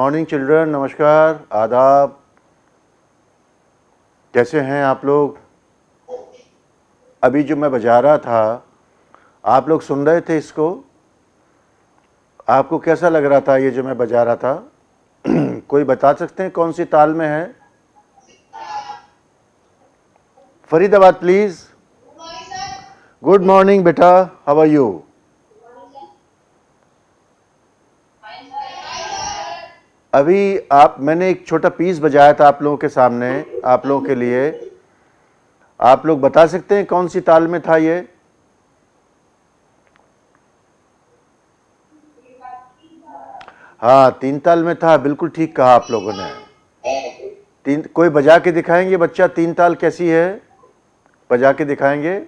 Morning children, नमस्कार, आदाब। कैसे हैं आप लोग? अभी जो मैं बजा रहा था, आप लोग सुन रहे थे इसको? आपको कैसा लग रहा था ये जो मैं बजा रहा था? कोई बता सकते हैं कौन सी ताल में है? फरीदाबाद प्लीज। गुड मॉर्निंग बेटा, हाउ आर यू? अभी मैंने एक छोटा पीस बजाया था आप लोगों के सामने, आप लोगों के लिए। आप लोग बता सकते हैं कौन सी ताल में था ये? हाँ, तीन ताल में था, बिल्कुल ठीक कहा आप लोगों ने। कोई बजा के दिखाएंगे बच्चा, तीन ताल कैसी है? बजा के दिखाएंगे?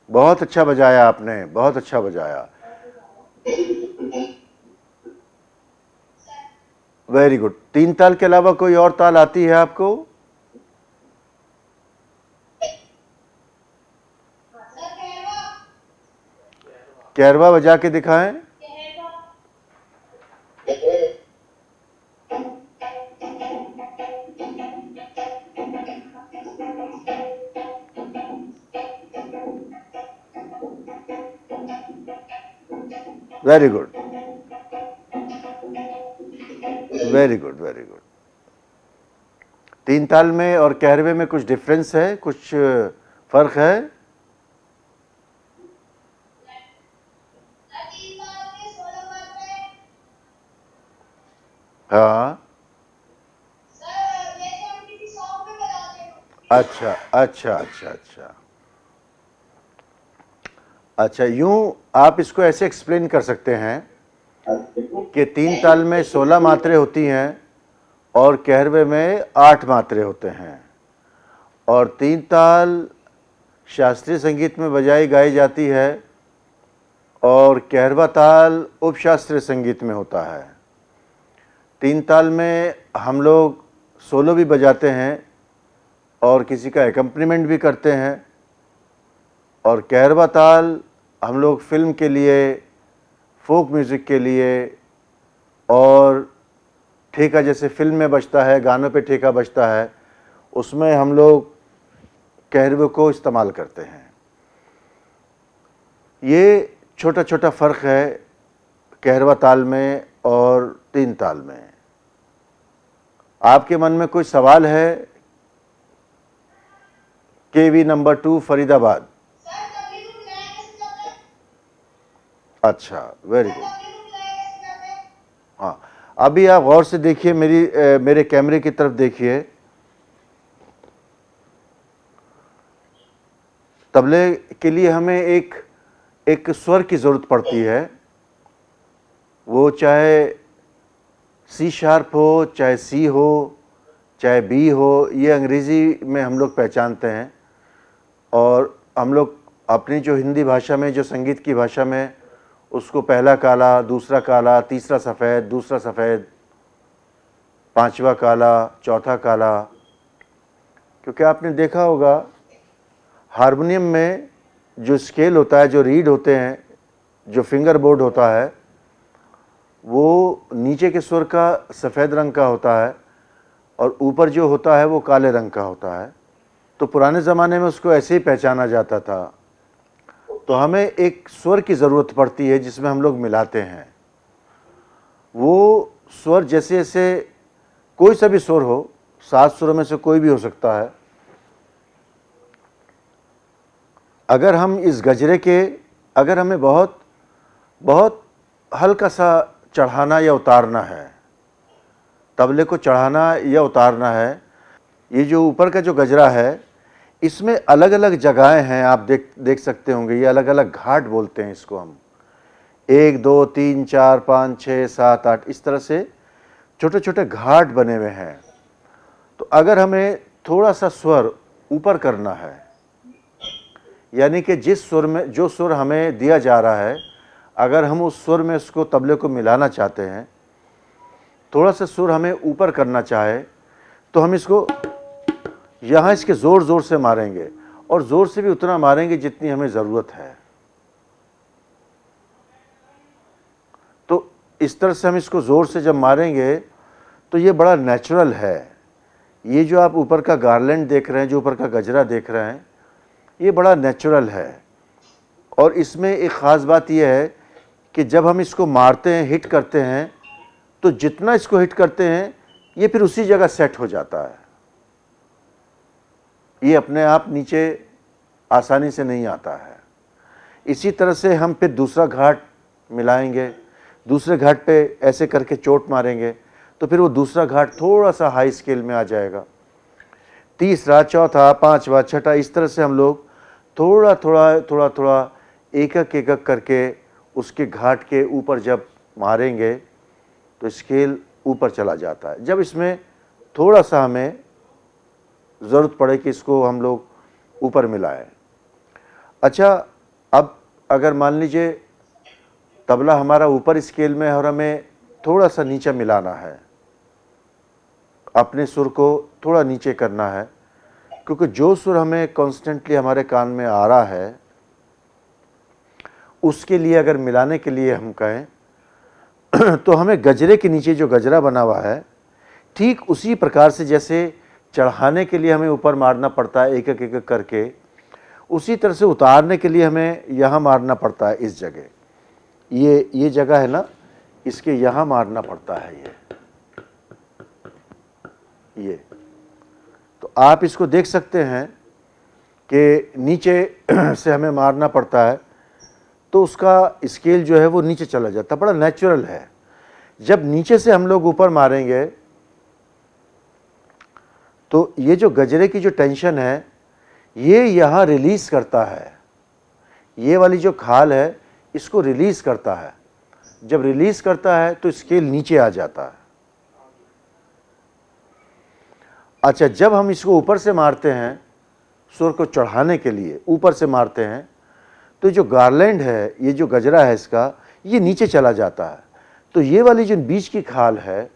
बहुत अच्छा बजाया आपने, बहुत अच्छा बजाया। Very good. तीन ताल के अलावा कोई और ताल आती है आपको? कैरवा बजा के दिखाएं। Very good, very good, very good. तीन ताल में और कैरवे में कुछ डिफरेंस है, कुछ फर्क है? हाँ, अच्छा अच्छा अच्छा अच्छा अच्छा। यूं आप इसको ऐसे एक्सप्लेन कर सकते हैं कि तीन ताल में 16 मात्रें होती हैं और कैरवे में 8 मात्रें होते हैं। और तीन ताल शास्त्रीय संगीत में बजाई गाई जाती है और कैरवा ताल उपशास्त्रीय संगीत में होता है। तीन ताल में हम लोग सोलो भी बजाते हैं और किसी का एकम्पनीमेंट भी करते हैं। और कैरवा ताल हम लोग फिल्म के लिए, फोक म्यूज़िक के लिए और ठेका, जैसे फिल्म में बजता है, गानों पे ठेका बजता है, उसमें हम लोग कैरवे को इस्तेमाल करते हैं। ये छोटा छोटा फ़र्क है कैरवा ताल में और तीन ताल में। आपके मन में कोई सवाल है? केवी नंबर 2 फरीदाबाद। अच्छा, वेरी गुड। हाँ, अभी आप गौर से देखिए, मेरे कैमरे की तरफ देखिए। तबले के लिए हमें एक स्वर की ज़रूरत पड़ती है। वो चाहे सी शार्प हो, चाहे सी हो, चाहे बी हो, ये अंग्रेज़ी में हम लोग पहचानते हैं। और हम लोग अपनी जो हिंदी भाषा में, जो संगीत की भाषा में, उसको पहला काला, दूसरा काला, तीसरा सफ़ेद, दूसरा सफ़ेद, पांचवा काला, चौथा काला। क्योंकि आपने देखा होगा हारमोनियम में जो स्केल होता है, जो रीड होते हैं, जो फिंगर बोर्ड होता है, वो नीचे के सुर का सफ़ेद रंग का होता है और ऊपर जो होता है वो काले रंग का होता है। तो पुराने ज़माने में उसको ऐसे ही पहचाना जाता था। तो हमें एक स्वर की ज़रूरत पड़ती है जिसमें हम लोग मिलाते हैं। वो स्वर जैसे जैसे कोई सा भी स्वर हो, 7 सुरों में से कोई भी हो सकता है। अगर हम इस गजरे के, अगर हमें बहुत बहुत हल्का सा चढ़ाना या उतारना है, तबले को चढ़ाना या उतारना है, ये जो ऊपर का जो गजरा है, इसमें अलग अलग जगहें हैं। आप देख सकते होंगे, ये अलग अलग घाट बोलते हैं इसको हम। 1 2 3 4 5 6 7 8 इस तरह से छोटे छोटे घाट बने हुए हैं। तो अगर हमें थोड़ा सा स्वर ऊपर करना है, यानी कि जिस सुर में, जो सुर हमें दिया जा रहा है, अगर हम उस सुर में उसको, तबले को मिलाना चाहते हैं, थोड़ा सा सुर हमें ऊपर करना चाहे तो हम इसको यहाँ इसके ज़ोर ज़ोर से मारेंगे, और ज़ोर से भी उतना मारेंगे जितनी हमें ज़रूरत है। तो इस तरह से हम इसको ज़ोर से जब मारेंगे तो ये बड़ा नेचुरल है। ये जो आप ऊपर का गार्लैंड देख रहे हैं, जो ऊपर का गजरा देख रहे हैं, ये बड़ा नेचुरल है। और इसमें एक ख़ास बात यह है कि जब हम इसको मारते हैं, हिट करते हैं, तो जितना इसको हिट करते हैं ये फिर उसी जगह सेट हो जाता है। ये अपने आप नीचे आसानी से नहीं आता है। इसी तरह से हम फिर दूसरा घाट मिलाएंगे, दूसरे घाट पे ऐसे करके चोट मारेंगे तो फिर वो दूसरा घाट थोड़ा सा हाई स्केल में आ जाएगा। तीसरा, चौथा, पांचवा, छठा, इस तरह से हम लोग थोड़ा थोड़ा थोड़ा थोड़ा एक एक करके उसके घाट के ऊपर जब मारेंगे तो स्केल ऊपर चला जाता है। जब इसमें थोड़ा सा हमें ज़रूरत पड़े कि इसको हम लोग ऊपर मिलाएं। अच्छा, अब अगर मान लीजिए तबला हमारा ऊपर स्केल में है और हमें थोड़ा सा नीचे मिलाना है, अपने सुर को थोड़ा नीचे करना है, क्योंकि जो सुर हमें कॉन्स्टेंटली हमारे कान में आ रहा है उसके लिए अगर मिलाने के लिए हम कहें तो हमें गजरे के नीचे जो गजरा बना हुआ है, ठीक उसी प्रकार से जैसे चढ़ाने के लिए हमें ऊपर मारना पड़ता है एक एक करके, उसी तरह से उतारने के लिए हमें यहाँ मारना पड़ता है। इस जगह, ये जगह है ना, इसके यहाँ मारना पड़ता है। ये तो आप इसको देख सकते हैं कि नीचे से हमें मारना पड़ता है तो उसका स्केल जो है वो नीचे चला जाता है। बड़ा नेचुरल है। जब नीचे से हम लोग ऊपर मारेंगे तो ये जो गजरे की जो टेंशन है ये यहाँ रिलीज़ करता है। ये वाली जो खाल है इसको रिलीज़ करता है। जब रिलीज़ करता है तो स्केल नीचे आ जाता है। अच्छा, जब हम इसको ऊपर से मारते हैं, सुर को चढ़ाने के लिए ऊपर से मारते हैं, तो जो गार्लैंड है, ये जो गजरा है इसका, ये नीचे चला जाता है। तो ये वाली जो बीच की खाल है,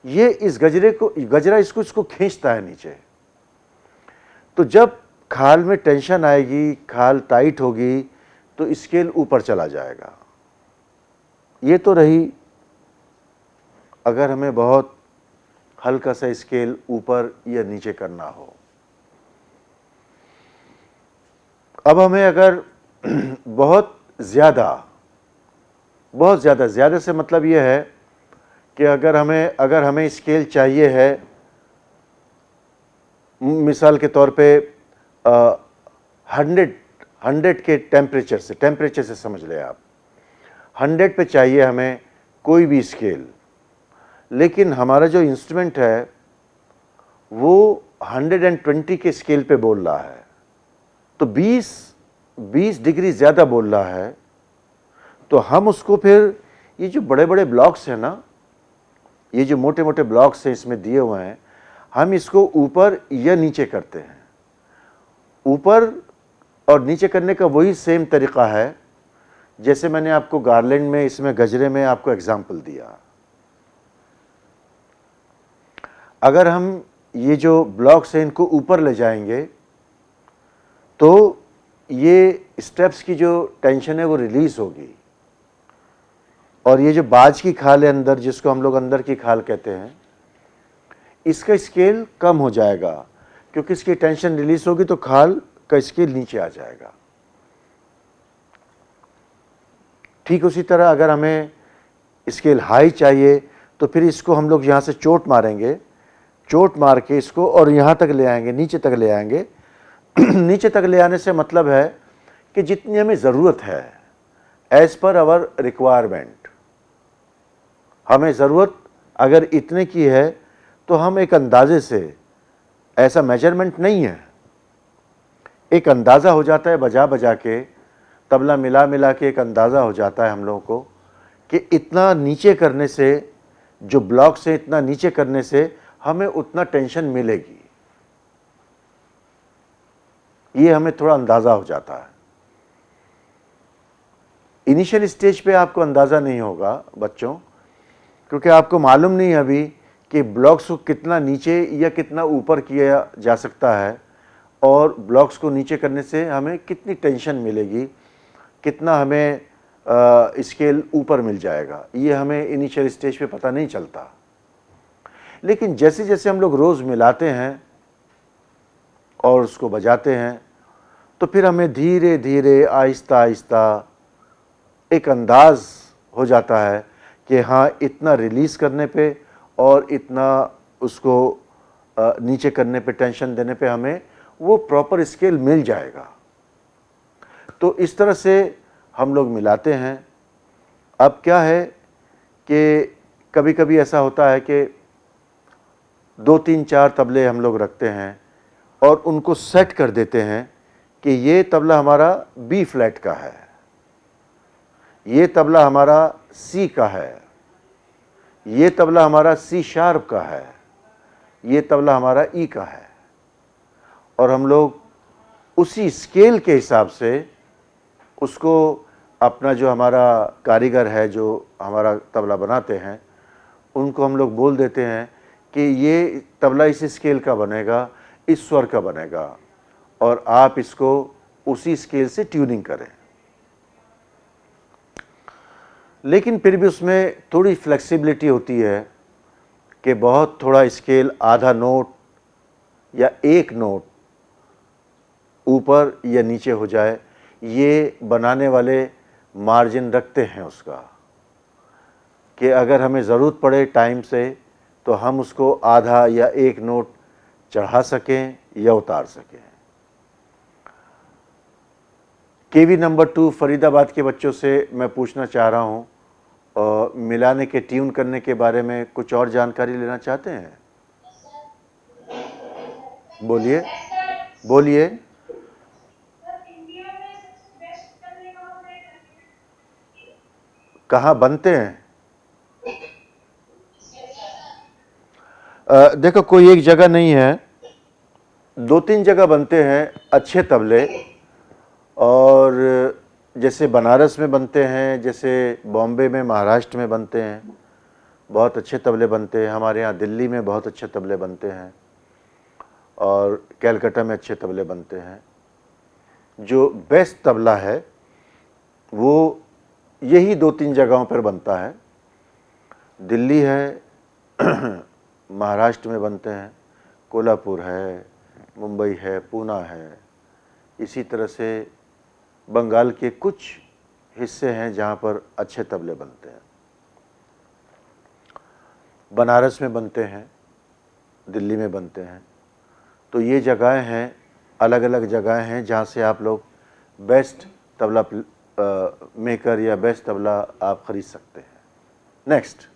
ये इस गजरा इसको खींचता है नीचे। तो जब खाल में टेंशन आएगी, खाल टाइट होगी, तो स्केल ऊपर चला जाएगा। ये तो रही अगर हमें बहुत हल्का सा स्केल ऊपर या नीचे करना हो। अब हमें अगर बहुत ज़्यादा से मतलब ये है कि अगर हमें स्केल चाहिए है, मिसाल के तौर पे 100 के टेम्परेचर से समझ लें आप, 100 पे चाहिए हमें कोई भी स्केल, लेकिन हमारा जो इंस्ट्रूमेंट है वो 120 के स्केल पे बोल रहा है, तो 20 डिग्री ज़्यादा बोल रहा है, तो हम उसको फिर ये जो बड़े बड़े ब्लॉक्स हैं ना, ये जो मोटे मोटे ब्लॉक्स हैं इसमें दिए हुए हैं, हम इसको ऊपर या नीचे करते हैं। ऊपर और नीचे करने का वही सेम तरीक़ा है जैसे मैंने आपको गार्लैंड में, इसमें गजरे में आपको एग्जाम्पल दिया। अगर हम ये जो ब्लॉक्स हैं इनको ऊपर ले जाएंगे तो ये स्टेप्स की जो टेंशन है वो रिलीज़ होगी, और ये जो बाज की खाल है अंदर, जिसको हम लोग अंदर की खाल कहते हैं, इसका स्केल कम हो जाएगा, क्योंकि इसकी टेंशन रिलीज होगी तो खाल का स्केल नीचे आ जाएगा। ठीक उसी तरह अगर हमें स्केल हाई चाहिए तो फिर इसको हम लोग यहाँ से चोट मारेंगे, चोट मार के इसको और यहाँ तक ले आएंगे, नीचे तक ले आएंगे। नीचे तक ले आने से मतलब है कि जितनी हमें ज़रूरत है, एज़ पर आवर रिक्वायरमेंट, हमें ज़रूरत अगर इतने की है तो हम एक अंदाजे से, ऐसा मेजरमेंट नहीं है, एक अंदाज़ा हो जाता है बजा बजा के, तबला मिला मिला के एक अंदाज़ा हो जाता है हम लोगों को कि इतना नीचे करने से, जो ब्लॉक से इतना नीचे करने से हमें उतना टेंशन मिलेगी। ये हमें थोड़ा अंदाज़ा हो जाता है। इनिशियल स्टेज पे आपको अंदाज़ा नहीं होगा बच्चों, क्योंकि आपको मालूम नहीं अभी कि ब्लॉक्स को कितना नीचे या कितना ऊपर किया जा सकता है, और ब्लॉक्स को नीचे करने से हमें कितनी टेंशन मिलेगी, कितना हमें स्केल ऊपर मिल जाएगा, ये हमें इनिशियल स्टेज पे पता नहीं चलता। लेकिन जैसे जैसे हम लोग रोज़ मिलाते हैं और उसको बजाते हैं, तो फिर हमें धीरे धीरे आहिस्ता आहिस्ता एक अंदाज़ हो जाता है कि हाँ, इतना रिलीज़ करने पे और इतना उसको नीचे करने पे, टेंशन देने पे हमें वो प्रॉपर स्केल मिल जाएगा। तो इस तरह से हम लोग मिलाते हैं। अब क्या है कि कभी कभी ऐसा होता है कि 2-3-4 तबले हम लोग रखते हैं और उनको सेट कर देते हैं कि ये तबला हमारा बी फ्लैट का है, ये तबला हमारा सी का है, ये तबला हमारा सी शार्प का है, ये तबला हमारा ई का है, और हम लोग उसी स्केल के हिसाब से उसको, अपना जो हमारा कारीगर है जो हमारा तबला बनाते हैं, उनको हम लोग बोल देते हैं कि ये तबला इस स्केल का बनेगा, इस स्वर का बनेगा, और आप इसको उसी स्केल से ट्यूनिंग करें। लेकिन फिर भी उसमें थोड़ी फ्लेक्सिबिलिटी होती है कि बहुत थोड़ा स्केल आधा नोट या एक नोट ऊपर या नीचे हो जाए, ये बनाने वाले मार्जिन रखते हैं उसका, कि अगर हमें ज़रूरत पड़े टाइम से तो हम उसको आधा या एक नोट चढ़ा सकें या उतार सकें। केवी नंबर 2 फरीदाबाद के बच्चों से मैं पूछना चाह रहा हूँ, मिलाने के, ट्यून करने के बारे में कुछ और जानकारी लेना चाहते हैं? बोलिए बोलिए। कहाँ बनते हैं? देखो, कोई एक जगह नहीं है, 2-3 जगह बनते हैं अच्छे तबले। और जैसे बनारस में बनते हैं, जैसे बॉम्बे में, महाराष्ट्र में बनते हैं, बहुत अच्छे तबले बनते हैं। हमारे यहाँ दिल्ली में बहुत अच्छे तबले बनते हैं, और कलकत्ता में अच्छे तबले बनते हैं। जो बेस्ट तबला है वो यही 2-3 जगहों पर बनता है। दिल्ली है, महाराष्ट्र में बनते हैं, कोल्हापुर है, मुंबई है, पूना है, इसी तरह से बंगाल के कुछ हिस्से हैं जहाँ पर अच्छे तबले बनते हैं। बनारस में बनते हैं, दिल्ली में बनते हैं। तो ये जगहें हैं, अलग अलग जगहें हैं जहाँ से आप लोग बेस्ट तबला मेकर या बेस्ट तबला आप खरीद सकते हैं। नेक्स्ट,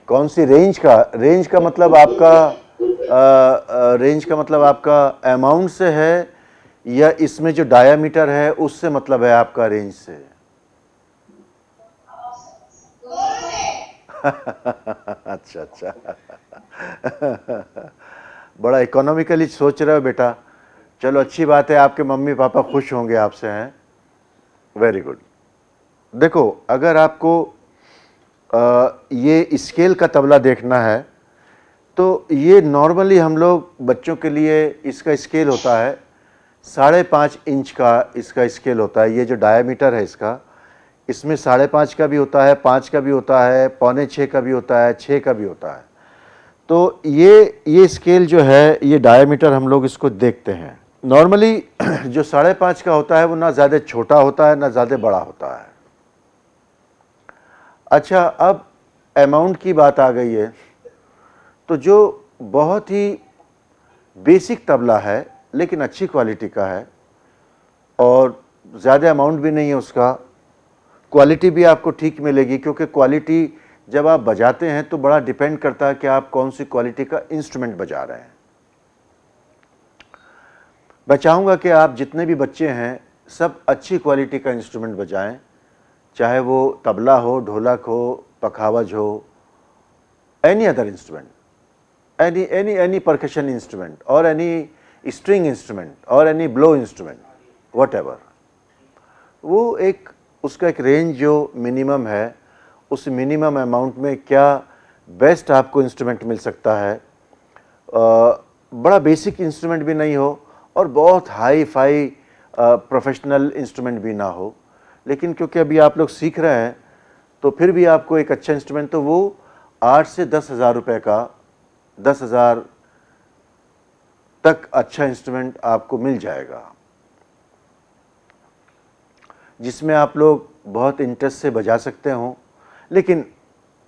कौन सी रेंज का? रेंज का मतलब आपका रेंज का मतलब आपका अमाउंट से है, या इसमें जो डायामीटर है उससे मतलब है आपका रेंज से? अच्छा अच्छा। बड़ा इकोनॉमिकली सोच रहे हो बेटा। चलो, अच्छी बात है, आपके मम्मी पापा खुश होंगे आपसे, हैं। Very good. देखो, अगर आपको ये स्केल का तबला देखना है तो ये नॉर्मली हम लोग बच्चों के लिए, इसका स्केल होता है 5.5 इंच का, इसका स्केल होता है। ये जो डायामीटर है इसका, इसमें 5.5 का भी होता है, 5 का भी होता है, 5.25 का भी होता है, 6 का भी होता है। तो ये स्केल जो है, ये डायामीटर हम लोग इसको देखते हैं। नॉर्मली जो 5.5 का होता है वो ना ज़्यादा छोटा होता है ना ज़्यादा बड़ा होता है। अच्छा, अब अमाउंट की बात आ गई है, तो जो बहुत ही बेसिक तबला है लेकिन अच्छी क्वालिटी का है और ज़्यादा अमाउंट भी नहीं है उसका, क्वालिटी भी आपको ठीक मिलेगी, क्योंकि क्वालिटी जब आप बजाते हैं तो बड़ा डिपेंड करता है कि आप कौन सी क्वालिटी का इंस्ट्रूमेंट बजा रहे हैं। मैं चाहूँगा कि आप जितने भी बच्चे हैं सब अच्छी क्वालिटी का इंस्ट्रूमेंट बजाएं, चाहे वो तबला हो, ढोलक हो, पखावज हो, any other instrument, any percussion instrument or any string instrument or any blow instrument, whatever, वो एक उसका एक रेंज जो मिनिमम है, उस मिनिमम अमाउंट में क्या बेस्ट आपको इंस्ट्रूमेंट मिल सकता है। बड़ा बेसिक इंस्ट्रूमेंट भी नहीं हो और बहुत हाई फाई प्रोफेशनल इंस्ट्रूमेंट भी ना हो, लेकिन क्योंकि अभी आप लोग सीख रहे हैं तो फिर भी आपको एक अच्छा इंस्ट्रूमेंट तो वो 8 से 10,000 रुपये का, 10,000 तक अच्छा इंस्ट्रूमेंट आपको मिल जाएगा, जिसमें आप लोग बहुत इंटरेस्ट से बजा सकते हो। लेकिन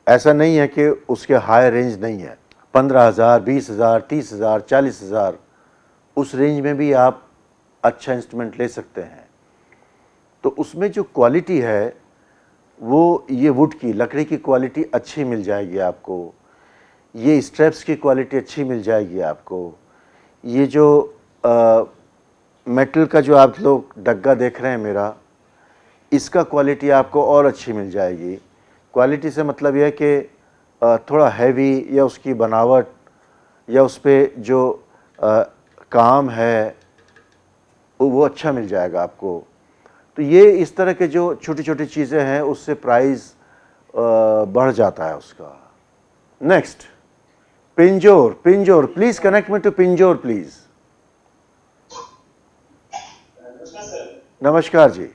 ऐसा नहीं है कि उसके हाई रेंज नहीं है। 15,000, 20,000, 30,000, 40,000 उस रेंज में भी आप अच्छा इंस्ट्रूमेंट ले सकते हैं। तो उसमें जो क्वालिटी है वो ये वुड की, लकड़ी की क्वालिटी अच्छी मिल जाएगी आपको, ये स्ट्रैप्स की क्वालिटी अच्छी मिल जाएगी आपको, ये जो मेटल का जो आप लोग डग्गा देख रहे हैं मेरा, इसका क्वालिटी आपको और अच्छी मिल जाएगी। क्वालिटी से मतलब यह है कि थोड़ा हैवी या उसकी बनावट या उस पर जो काम है वो अच्छा मिल जाएगा आपको। तो ये इस तरह के जो छोटी छोटी चीज़ें हैं उससे प्राइस बढ़ जाता है उसका। Next, Pinjore. Pinjore, please connect me to Pinjore please. नमस्कार जी।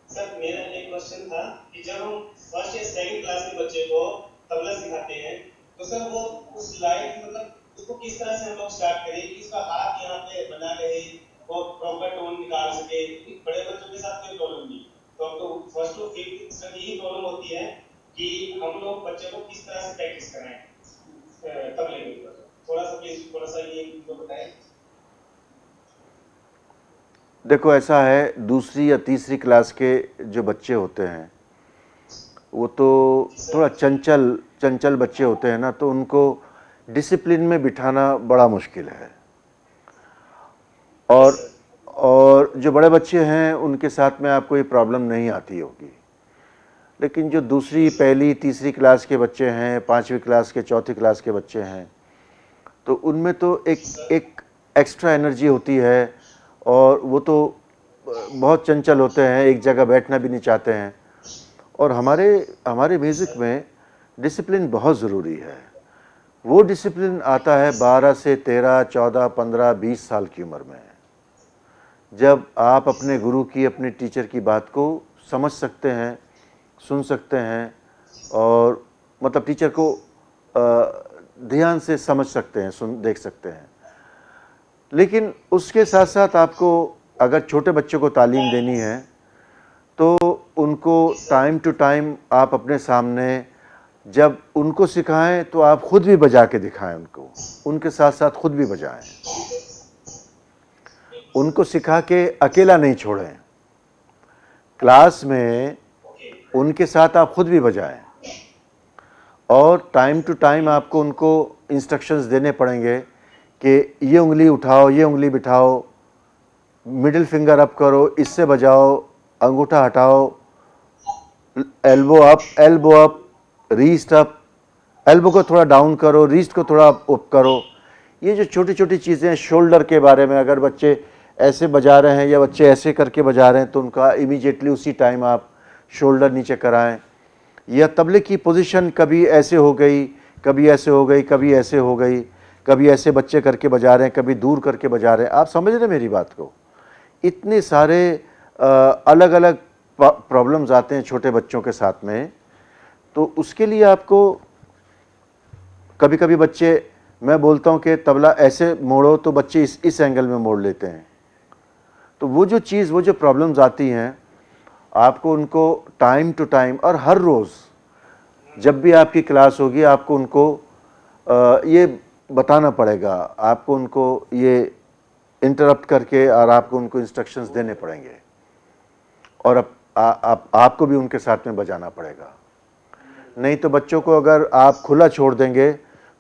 सर मेरा एक क्वेश्चन था कि जब हम फर्स्ट या सेकंड क्लास के बच्चे को तबला सिखाते हैं तो सर वो उस लाइन मतलब उसको किस तरह से हम लोग स्टार्ट करें कि उसका हाथ यहाँ पे बना रहे, वो प्रॉपर टोन निकाल सके। बड़े बच्चों के साथ कोई प्रॉब्लम नहीं, तो हमको फर्स्ट टू फिफ्थ तक यही प्रॉब्लम होती है कि हम लोग बच्चे को किस तरह से प्रैक्टिस कराएं तबले के ऊपर। थोड़ा सा प्लीज थोड़ा सा ये तो बताएं। देखो ऐसा है, दूसरी या तीसरी क्लास के जो बच्चे होते हैं वो तो थोड़ा चंचल बच्चे होते हैं ना, तो उनको डिसिप्लिन में बिठाना बड़ा मुश्किल है। और जो बड़े बच्चे हैं उनके साथ में आपको ये प्रॉब्लम नहीं आती होगी। लेकिन जो दूसरी, पहली, तीसरी क्लास के बच्चे हैं, 5वीं क्लास के, 4थी क्लास के बच्चे हैं, तो उनमें तो एक एक्स्ट्रा एनर्जी होती है और वो तो बहुत चंचल होते हैं, एक जगह बैठना भी नहीं चाहते हैं। और हमारे म्यूज़िक में डिसिप्लिन बहुत ज़रूरी है। वो डिसिप्लिन आता है 12 से 13, 14, 15, 20 साल की उम्र में, जब आप अपने गुरु की, अपने टीचर की बात को समझ सकते हैं, सुन सकते हैं और मतलब टीचर को ध्यान से समझ सकते हैं, देख सकते हैं। लेकिन उसके साथ साथ आपको अगर छोटे बच्चों को तालीम देनी है तो उनको टाइम टू टाइम आप अपने सामने जब उनको सिखाएं तो आप खुद भी बजा के दिखाएं, उनके साथ साथ खुद भी बजाएं, उनको सिखा के अकेला नहीं छोड़ें। क्लास में उनके साथ आप खुद भी बजाएं और टाइम टू टाइम आपको उनको इंस्ट्रक्शंस देने पड़ेंगे कि ये उंगली उठाओ, ये उंगली बिठाओ, मिडिल फिंगर अप करो, इससे बजाओ, अंगूठा हटाओ, एल्बो अप, रीस्ट अप, एल्बो को थोड़ा डाउन करो, रीस्ट को थोड़ा अप करो। ये जो छोटी छोटी चीज़ें, शोल्डर के बारे में, अगर बच्चे ऐसे बजा रहे हैं या बच्चे ऐसे करके बजा रहे हैं तो उनका इमीडिएटली उसी टाइम आप शोल्डर नीचे कराएं। या तबले की पोजीशन कभी ऐसे हो गई, कभी ऐसे हो गई, कभी ऐसे हो गई, कभी ऐसे बच्चे करके बजा रहे हैं, कभी दूर करके बजा रहे हैं। आप समझ रहे मेरी बात को? इतने सारे अलग अलग प्रॉब्लम्स आते हैं छोटे बच्चों के साथ में। तो उसके लिए आपको कभी कभी बच्चे, मैं बोलता हूँ कि तबला ऐसे मोड़ो तो बच्चे इस एंगल में मोड़ लेते हैं। तो वो जो प्रॉब्लम्स आती हैं, आपको उनको टाइम टू टाइम और हर रोज़ जब भी आपकी क्लास होगी आपको उनको ये बताना पड़ेगा, आपको उनको ये इंटरप्ट करके और आपको उनको इंस्ट्रक्शंस देने पड़ेंगे और आपको भी उनके साथ में बजाना पड़ेगा। नहीं तो बच्चों को अगर आप खुला छोड़ देंगे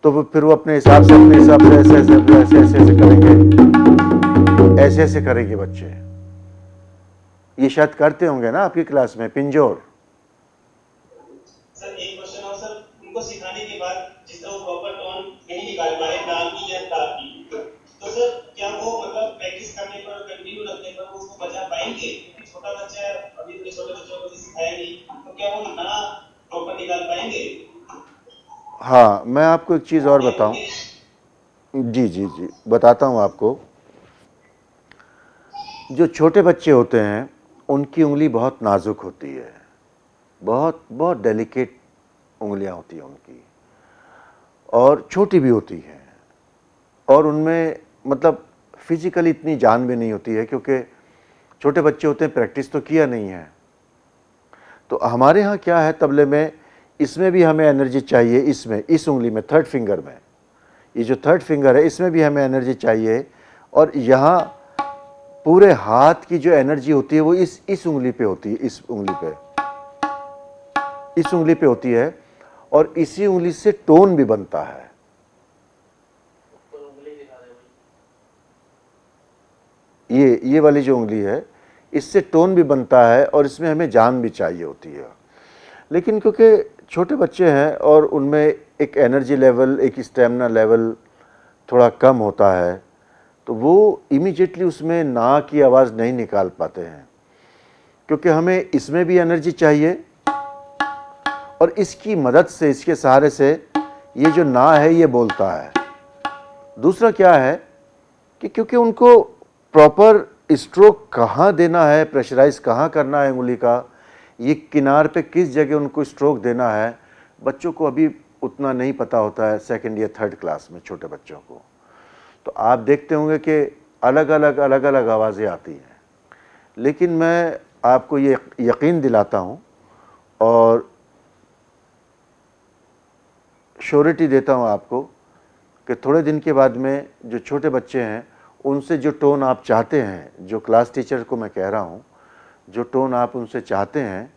तो फिर वो अपने हिसाब से ऐसे करेंगे, ऐसे करेंगे बच्चे। ये शायद करते होंगे ना आपकी क्लास में पिंजोर। सर एक क्वेश्चन और सर, उनको सिखाने के बाद जिस तरह छोटा बच्चा अभी इतने छोटे बच्चों को सिखाया नहीं, तो क्या वो ना प्रॉपर निकाल पाएंगे? हाँ, मैं आपको एक चीज़ और ये बताऊं। उनके जी जी जी, बताता हूँ आपको। जो छोटे बच्चे होते हैं उनकी उंगली बहुत नाजुक होती है, बहुत बहुत डेलिकेट उंगलियां होती हैं उनकी, और छोटी भी होती हैं, और उनमें मतलब फिजिकली इतनी जान भी नहीं होती है, क्योंकि छोटे बच्चे होते हैं, प्रैक्टिस तो किया नहीं है। तो हमारे यहाँ क्या है तबले में, इसमें भी हमें एनर्जी चाहिए, इसमें इस उंगली में, थर्ड फिंगर में, ये जो थर्ड फिंगर है इसमें भी हमें एनर्जी चाहिए, और यहाँ पूरे हाथ की जो एनर्जी होती है वो इस उंगली पे होती है, इस उंगली पे, इस उंगली पे होती है, और इसी उंगली से टोन भी बनता है। ये वाली जो उंगली है इससे टोन भी बनता है, और इसमें हमें जान भी चाहिए होती है। लेकिन क्योंकि छोटे बच्चे हैं और उनमें एक एनर्जी लेवल, एक स्टेमिना लेवल थोड़ा कम होता है, तो वो इमीडिएटली उसमें ना की आवाज़ नहीं निकाल पाते हैं, क्योंकि हमें इसमें भी एनर्जी चाहिए, और इसकी मदद से, इसके सहारे से ये जो ना है ये बोलता है। दूसरा क्या है कि क्योंकि उनको प्रॉपर स्ट्रोक कहाँ देना है, प्रेशराइज कहाँ करना है उंगली का, ये किनार पे किस जगह उनको स्ट्रोक देना है, बच्चों को अभी उतना नहीं पता होता है, सेकंड या थर्ड क्लास में छोटे बच्चों को। तो आप देखते होंगे कि अलग अलग आवाज़ें आती हैं, लेकिन मैं आपको ये यकीन दिलाता हूँ और श्योरिटी देता हूँ आपको कि थोड़े दिन के बाद में जो छोटे बच्चे हैं उनसे जो टोन आप चाहते हैं, जो क्लास टीचर को मैं कह रहा हूँ, जो टोन आप उनसे चाहते हैं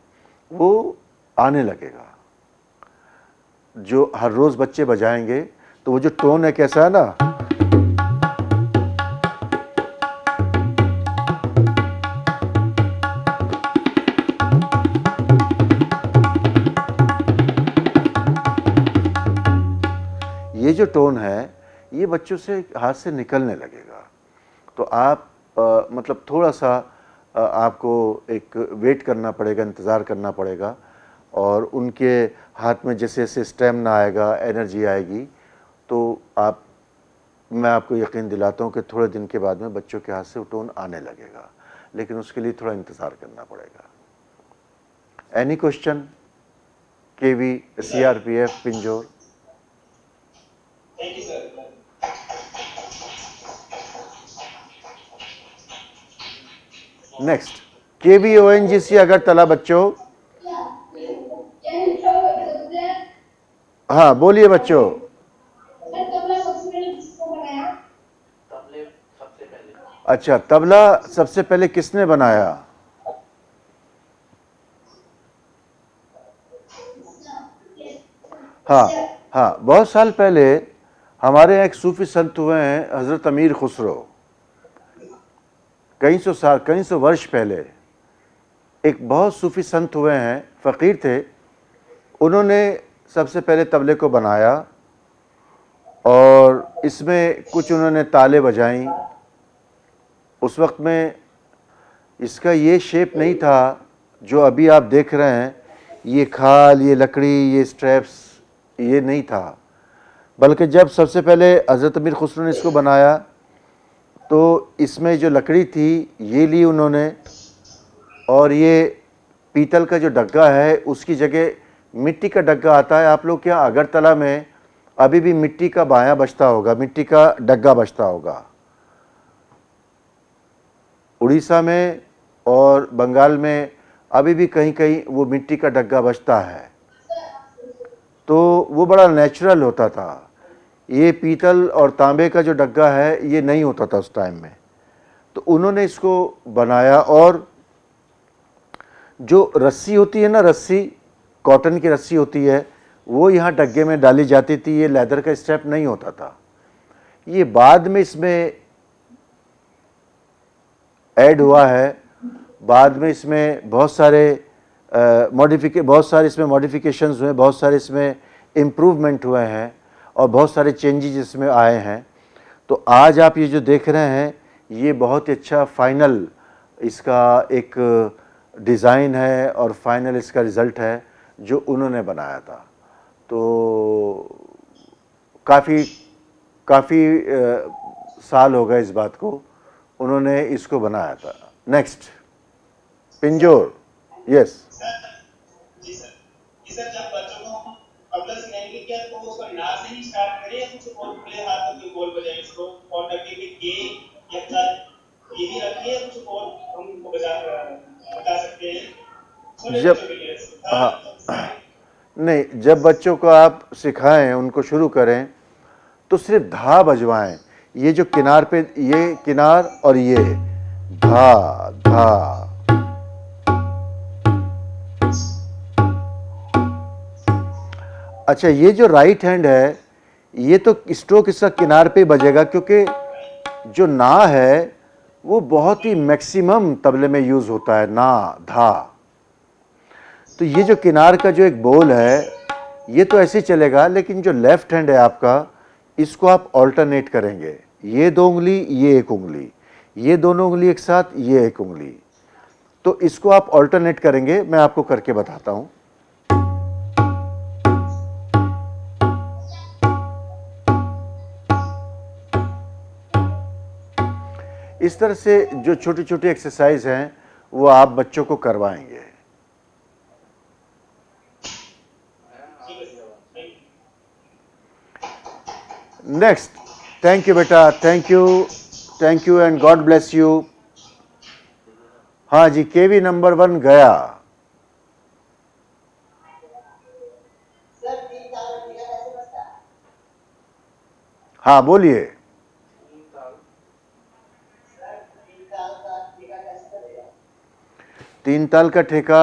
वो आने लगेगा। जो हर रोज़ बच्चे बजाएंगे तो वो जो टोन है, कैसा है ना, ये जो टोन है ये बच्चों से हाथ से निकलने लगेगा। तो आप मतलब थोड़ा सा आपको एक वेट करना पड़ेगा, इंतज़ार करना पड़ेगा, और उनके हाथ में जैसे जैसे स्टेमिना आएगा, एनर्जी आएगी, तो मैं आपको यकीन दिलाता हूँ कि थोड़े दिन के बाद में बच्चों के हाथ से वो टोन आने लगेगा, लेकिन उसके लिए थोड़ा इंतज़ार करना पड़ेगा। Any question? KV, CRPF, Pinjore? Thank you sir. Next, KVONGC Agartala बच्चों। हाँ बोलिए बच्चों। अच्छा, तबला सबसे पहले किसने बनाया? हाँ हाँ, बहुत साल पहले हमारे यहाँ एक सूफी संत हुए हैं, हज़रत अमीर खुसरो। कई सौ वर्ष पहले एक बहुत सूफी संत हुए हैं, फ़कीर थे, उन्होंने सबसे पहले तबले को बनाया, और इसमें कुछ उन्होंने ताले बजाई। उस वक्त में इसका ये शेप नहीं था जो अभी आप देख रहे हैं, ये खाल, ये लकड़ी, ये स्ट्रैप्स, ये नहीं था। बल्कि जब सबसे पहले हज़रत अमीर खुसरो ने इसको बनाया तो इसमें जो लकड़ी थी ये ली उन्होंने, और ये पीतल का जो डग्गा है उसकी जगह मिट्टी का डग्गा आता है। आप लोग क्या अगरतला में अभी भी मिट्टी का बाया बचता होगा, मिट्टी का डग्गा बचता होगा। उड़ीसा में और बंगाल में अभी भी कहीं कहीं वो मिट्टी का डग्गा बचता है, तो वो बड़ा नेचुरल होता था। ये पीतल और तांबे का जो डग्गा है ये नहीं होता था उस टाइम में। तो उन्होंने इसको बनाया, और जो रस्सी होती है ना, रस्सी, कॉटन की रस्सी होती है, वो यहाँ डग्गे में डाली जाती थी। ये लेदर का स्ट्रैप नहीं होता था। ये बाद में इसमें ऐड हुआ है, बाद में इसमें बहुत सारे इसमें मॉडिफिकेशंस हुए, बहुत सारे इसमें इम्प्रूवमेंट हुए हैं, और बहुत सारे चेंजेस इसमें आए हैं। तो आज आप ये जो देख रहे हैं ये बहुत ही अच्छा फाइनल इसका एक डिज़ाइन है और फाइनल इसका रिज़ल्ट है जो उन्होंने बनाया था। तो काफ़ी साल हो गए इस बात को, उन्होंने इसको बनाया था। नेक्स्ट, पिंजोर। यस जी सर। जी सर, जब बच्चों को हम तबला सिखाएंगे क्या तो उसको ना से ही स्टार्ट करें या कुछ और खुले हाथ में बोल बजाएं उसको और करके के या कर ये भी रखिए या कुछ और हम उनको बता सकते हैं छोटे जब बच्चों के लिए। हाँ नहीं, जब बच्चों को आप सिखाएं, उनको शुरू करें तो सिर्फ धा बजवाएं। ये जो किनार पे, ये किनार और ये धा धा। अच्छा, ये जो राइट हैंड है ये तो स्ट्रोक इसका किनार पे बजेगा, क्योंकि जो ना है वो बहुत ही मैक्सिमम तबले में यूज होता है, ना धा। तो ये जो किनार का जो एक बोल है ये तो ऐसे ही चलेगा, लेकिन जो लेफ्ट हैंड है आपका, इसको आप ऑल्टरनेट करेंगे। ये 2 उंगली, ये 1 उंगली, ये दोनों उंगली एक साथ, ये 1 उंगली। तो इसको आप ऑल्टरनेट करेंगे, मैं आपको करके बताता हूं। इस तरह से जो छोटी छोटी एक्सरसाइज हैं वो आप बच्चों को करवाएंगे। नेक्स्ट, थैंक यू बेटा, thank you and God bless you. हाँ जी, केवी नंबर 1 गया। हाँ बोलिए। 3 ताल का ठेका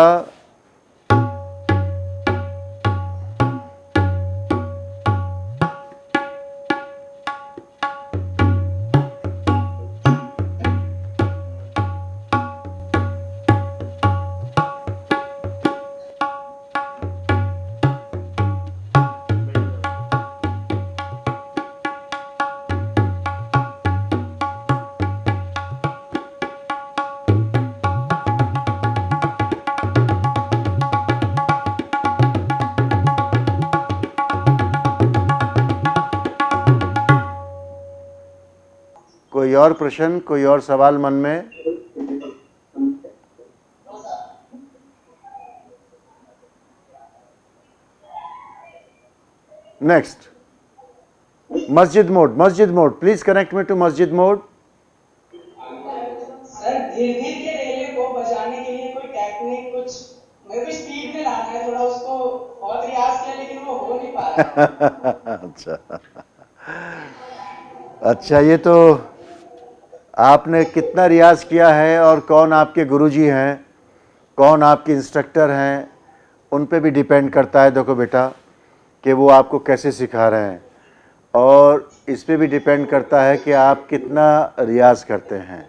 कोई और प्रश्न, कोई और सवाल मन में? Next, Masjid Mod, please connect me to Masjid Mod. Sir, धीरे धीरे के रेले को बजाने के लिए कोई टेक्निक, कुछ मेरे को स्पीड में लाना है थोड़ा, उसको बहुत रियाज किया लेकिन वो हो नहीं पा रहा। अच्छा, ये तो आपने कितना रियाज किया है और कौन आपके गुरुजी हैं, कौन आपके इंस्ट्रक्टर हैं, उन पे भी डिपेंड करता है। देखो बेटा कि वो आपको कैसे सिखा रहे हैं, और इस पे भी डिपेंड करता है कि आप कितना रियाज करते हैं।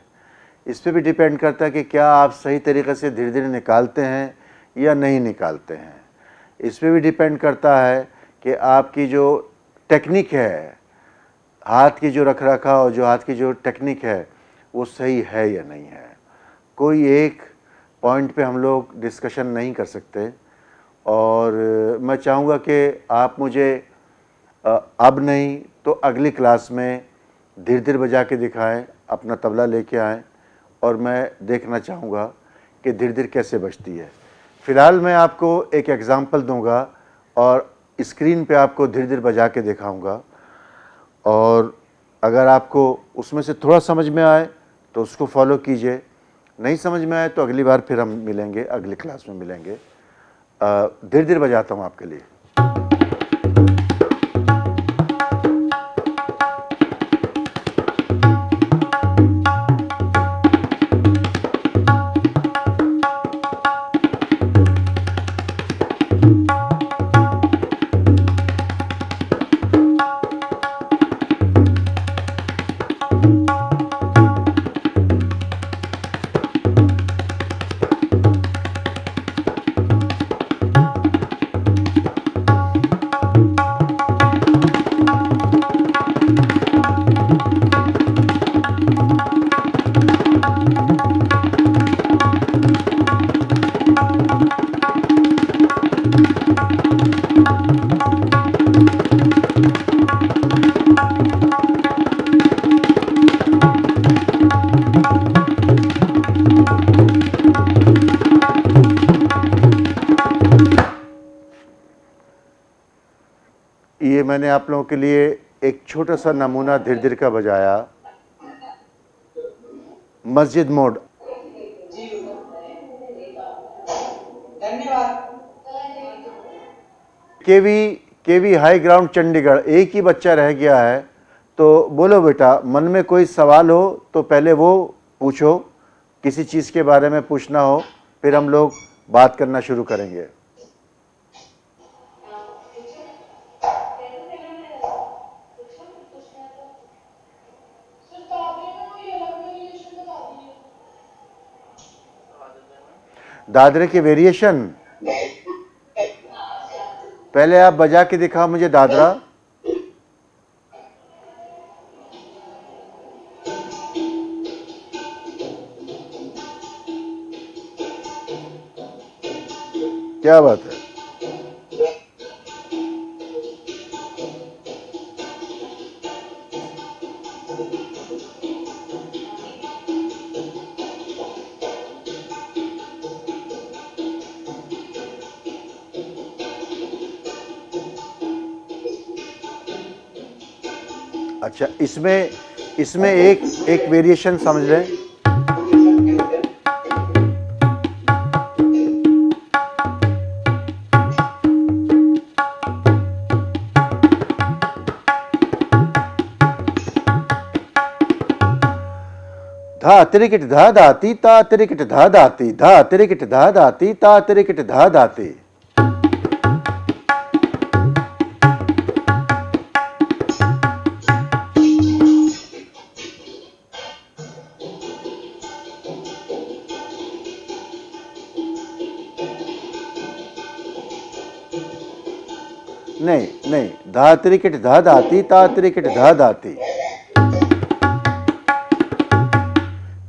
इस पे भी डिपेंड करता है कि क्या आप सही तरीके से धीरे धीरे निकालते हैं या नहीं निकालते हैं। इस पे भी डिपेंड करता है कि आपकी जो टेक्निक है, हाथ की जो रख रखाव, जो हाथ की जो टेक्निक है वो सही है या नहीं है। कोई एक पॉइंट पे हम लोग डिस्कशन नहीं कर सकते, और मैं चाहूँगा कि आप मुझे अब नहीं तो अगली क्लास में धीरे धीरे बजा के दिखाएं, अपना तबला लेके आएं, और मैं देखना चाहूँगा कि धीरे धीरे कैसे बजती है। फ़िलहाल मैं आपको एक एग्ज़ाम्पल दूंगा और स्क्रीन पे आपको धीरे धीरे बजा के दिखाऊंगा, और अगर आपको उसमें से थोड़ा समझ में आए तो उसको फॉलो कीजिए, नहीं समझ में आए तो अगली बार फिर हम मिलेंगे, अगली क्लास में मिलेंगे। धीरे धीरे बजाता हूँ आपके लिए। ये मैंने आप लोगों के लिए एक छोटा सा नमूना धीरे धीरे का बजाया। मस्जिद मोड। जी धन्यवाद। केवी हाई ग्राउंड चंडीगढ़, एक ही बच्चा रह गया है, तो बोलो बेटा, मन में कोई सवाल हो तो पहले वो पूछो, किसी चीज़ के बारे में पूछना हो, फिर हम लोग बात करना शुरू करेंगे। दादरे के वेरिएशन पहले आप बजा के दिखाओ मुझे दादरा। क्या बात है। अच्छा, इसमें एक वेरिएशन समझ लें। धा तिरिकिट धा दाती ता तिरिकिट धा दाती, धा तिरिकिट धा दाती ता तिरिकिट धा दाती। नहीं, धा तिरिकिट धा दाती ता तिरिकिट धा दाती।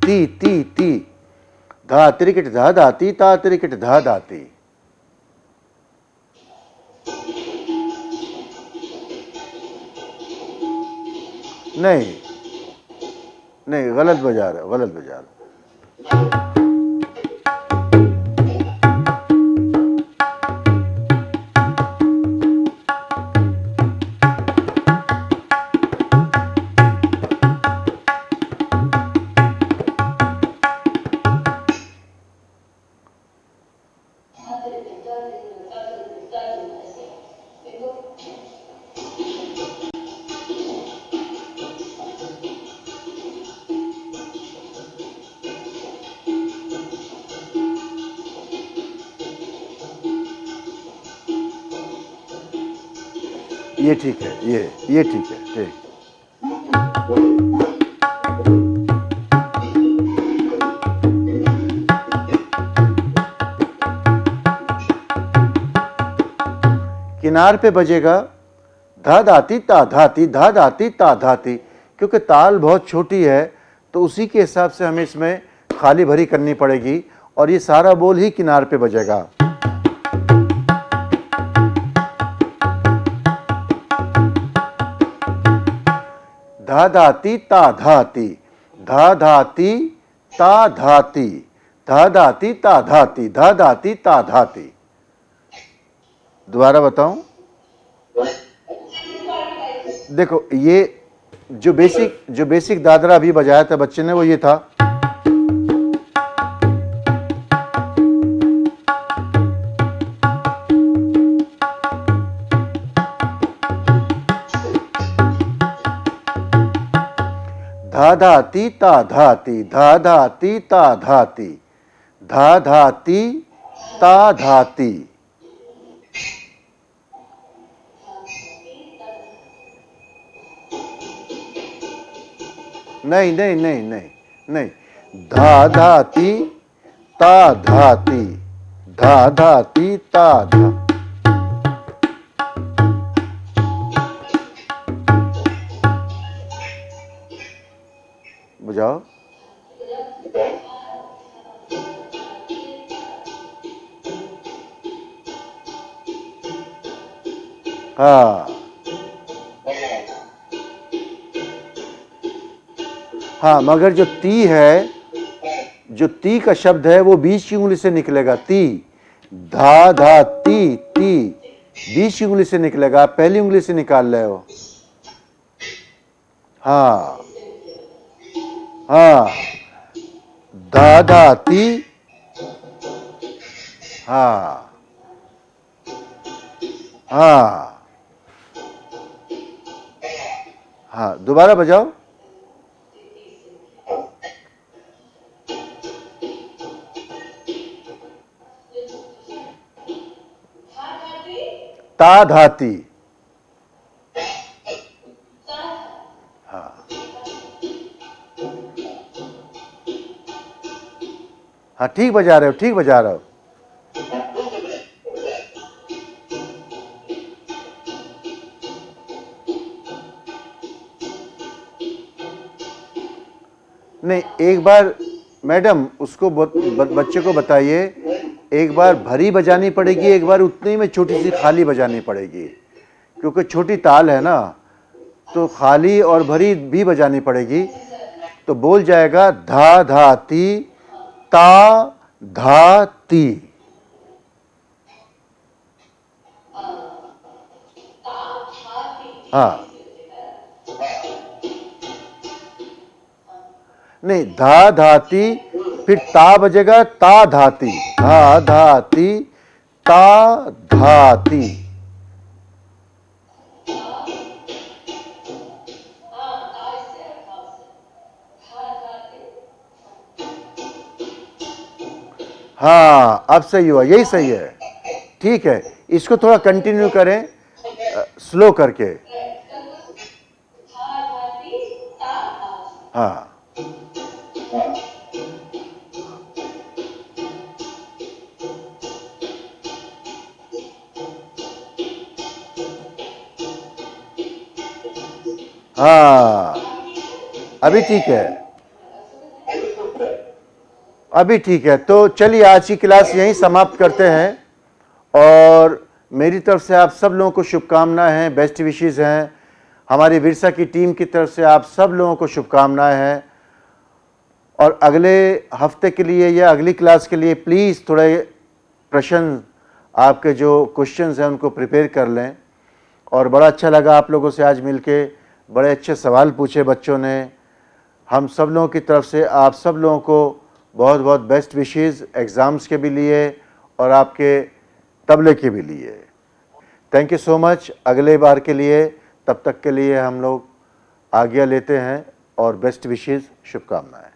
ती धा तिरिकिट धा दाती ता तिरिकिट धा दाती। नहीं, गलत बजा रहे। ये ठीक है, ये ठीक है, ठीक। किनार पे बजेगा धा दाती ता धाती, धा दाती ता धाती। क्योंकि ताल बहुत छोटी है तो उसी के हिसाब से हमें इसमें खाली भरी करनी पड़ेगी और ये सारा बोल ही किनार पे बजेगा। धा दाती ता धाती, धा धाती ता धाती, धा दाती ता धाती, धा दाती ता धाती। दोबारा बताऊं? देखो, ये जो बेसिक दादरा अभी बजाया था बच्चे ने, वो ये था। धा धाती ता धाती, धा धाती ता धाती, धा धाती ता धाती। नहीं, धा धाती ता धाती, धा धाती ता धा। बुझाओ। हाँ हाँ, मगर जो ती है, जो ती का शब्द है वो बीच की उंगली से निकलेगा। ती, धा धा ती, ती बीच की उंगली से निकलेगा, आप पहली उंगली से निकाल रहे हो। हाँ हाँ, धा धा ती, हाँ हाँ हाँ, दोबारा बजाओ। ता धाती, हाँ हाँ, ठीक बजा रहे हो, ठीक बजा रहे हो। नहीं, एक बार मैडम उसको बच्चे को बताइए, एक बार भरी बजानी पड़ेगी, एक बार उतनी में छोटी सी खाली बजानी पड़ेगी, क्योंकि छोटी ताल है ना, तो खाली और भरी भी बजानी पड़ेगी। तो बोल जाएगा धा धा ती, ता धा ती। हाँ, नहीं, धा धाती, फिर ता बजेगा, ता धाती, धा धाती, ता धाती। हाँ, अब सही हुआ, यही सही है, ठीक है। इसको थोड़ा कंटिन्यू करें, स्लो करके। हाँ हाँ, अभी ठीक है, अभी ठीक है। तो चलिए आज की क्लास यहीं समाप्त करते हैं और मेरी तरफ से आप सब लोगों को शुभकामनाएं हैं, बेस्ट विशेस हैं। हमारी विरसा की टीम की तरफ से आप सब लोगों को शुभकामनाएं हैं। और अगले हफ्ते के लिए या अगली क्लास के लिए प्लीज़ थोड़े प्रश्न, आपके जो क्वेश्चंस हैं उनको प्रिपेयर कर लें। और बड़ा अच्छा लगा आप लोगों से आज मिलके, बड़े अच्छे सवाल पूछे बच्चों ने। हम सब लोगों की तरफ से आप सब लोगों को बहुत बहुत बेस्ट विशेस एग्ज़ाम्स के भी लिए और आपके तबले के भी लिए। Thank you so much. अगले बार के लिए, तब तक के लिए हम लोग आज्ञा लेते हैं और बेस्ट विशेस, शुभकामनाएं।